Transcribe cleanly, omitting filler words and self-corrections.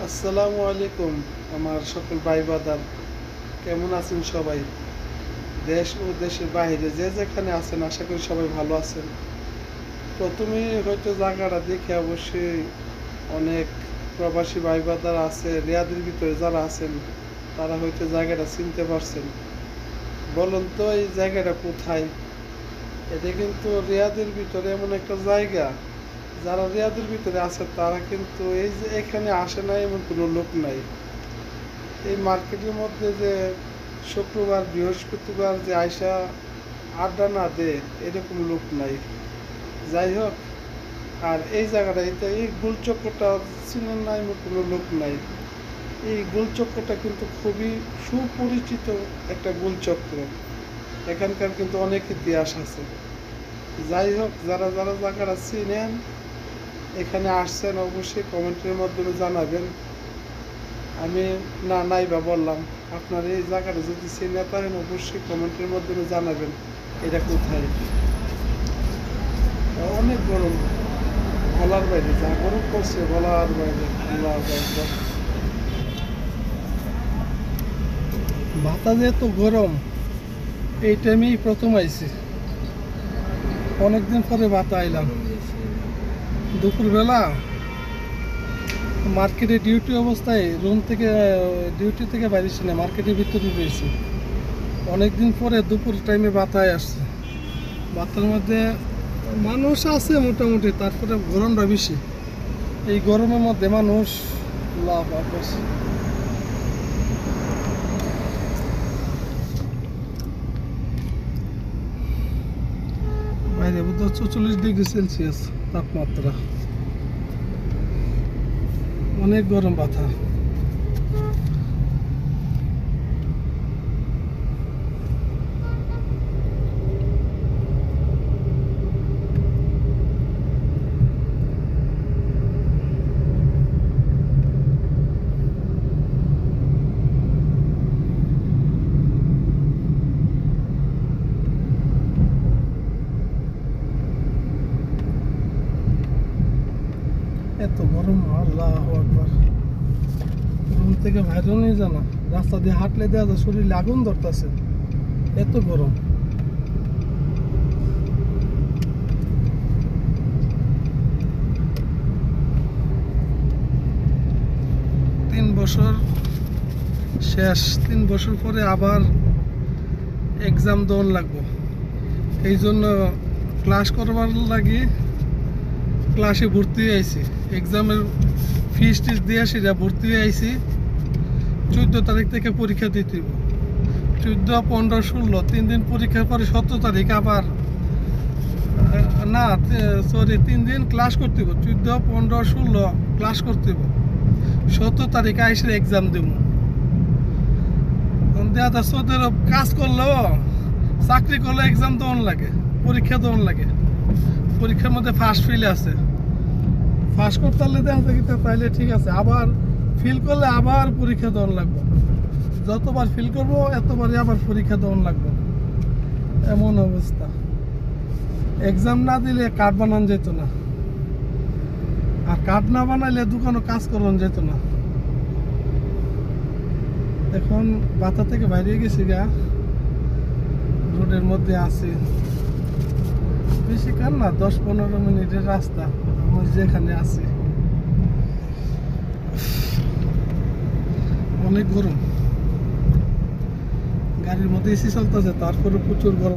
আসসালামু আলাইকুম আমার সকল ভাই বাদার, কেমন আছেন সবাই? দেশ ও দেশের বাইরে যে যেখানে আছেন আশা করি সবাই ভালো আছেন। প্রথমে হয়তো জায়গাটা দেখে অবশ্যই অনেক প্রবাসী ভাই বাদার আছে, রিয়াদের ভিতরে যারা আছেন তারা হয়তো জায়গাটা চিনতে পারছেন। বলুন তো এই জায়গাটা কোথায়? এটা কিন্তু রিয়াদের ভিতরে এমন একটা জায়গা, যারা রিয়াদের ভিতরে আছে তারা কিন্তু এই যে এখানে আসে না এমন কোনো লোক নাই। এই মার্কেটের মধ্যে যে শুক্রবার বৃহস্পতিবার যে আয়সা আড্ডা না দে এরকম লোক নাই। যাই হোক, আর এই জায়গাটা এই গোলচক্রটা চিনেন না এমন কোনো লোক নাই। এই গোলচক্রটা কিন্তু খুবই সুপরিচিত একটা গোলচক্র, এখানকার কিন্তু অনেক ইতিহাস আছে। যাই হোক, যারা যারা জায়গাটা চিনেন এখানে আসছেন অবশ্যই কমেন্টের মাধ্যমে জানাবেন। আমি নাই বা বললাম, আপনার এই জায়গাটা যদি চিনে পারেন অবশ্যই কমেন্টের মাধ্যমে জানাবেন এটা কোথায়। অনেক গরম, বলার বাইরে, যা গরম করছে বলার বাইরে। আল্লাহ আকবার। বাতাসে এত গরম, এই টাইমেই প্রথম আইছি, অনেকদিন পরে বাতা আইলাম। দুপুরবেলা মার্কেটে ডিউটি অবস্থায় ডিউটি থেকে বাইরেছি না, মার্কেটের ভিতরে রয়েছি। অনেকদিন পরে দুপুর টাইমে বাতায় আসছে। বাতার মধ্যে মানুষ আছে মোটামুটি, তারপরে গরমটা বেশি। এই গরমের মধ্যে মানুষ লাভ আছে। বাইরে বোধ 44°C তাপমাত্রা, অনেক গরম বাতা। এত গরম, আল্লাহু আকবার। রুম থেকে বাইরেও নেই জানা, রাস্তা দিয়ে হাঁটলে দেওয়া যায় শরীরে আগুন ধরতেছে, এত গরম। তিন বছর শেষ, 3 বছর পরে আবার এক্সাম দেওয়ার লাগবো। এই জন্য ক্লাস করবার লাগি ক্লাসে ভর্তি হয়ে আইছি। এক্সামের ফিস টিস দিয়ে সেটা ভর্তি হয়ে আইছি। 14 তারিখ থেকে পরীক্ষা দিতে হবে। 14, 15, 16 3 দিন পরীক্ষার পরে 17 তারিখ আবার না, সরি 3 দিন ক্লাস করতে হবে। 14, 15, 16 ক্লাস করতে হবে। 17 তারিখে আইসে এক্সাম দেবো। দেখা সৌদি আরব কাজ করলেও চাকরি করলে এক্সাম দেওয়ার লাগে, পরীক্ষা দেওয়ার লাগে। পরীক্ষার মধ্যে ফার্স্ট ফেল আছে, পাস করতে পারলে দেখা যায় তাইলে ঠিক আছে, আবার ফেল করলে আবার পরীক্ষা দেওয়ার লাগবে। যতবার ফেল করবো এতবারই আবার পরীক্ষা দেওয়ার লাগবে, এমন অবস্থা। এক্সাম না দিলে কার্ড বানানো যেত না, আর কার্ড না বানাইলে দোকানও কাজ করানো যেত না। এখন বাতা থেকে বাইরে গেছি গা, রোডের মধ্যে আছি। বেশি কার না, 10-15 মিনিটের রাস্তা আমি যেখানে আছি। অনেক গরম, গাড়ির মধ্যে এসি চলতেছে, তারপরে প্রচুর গরম।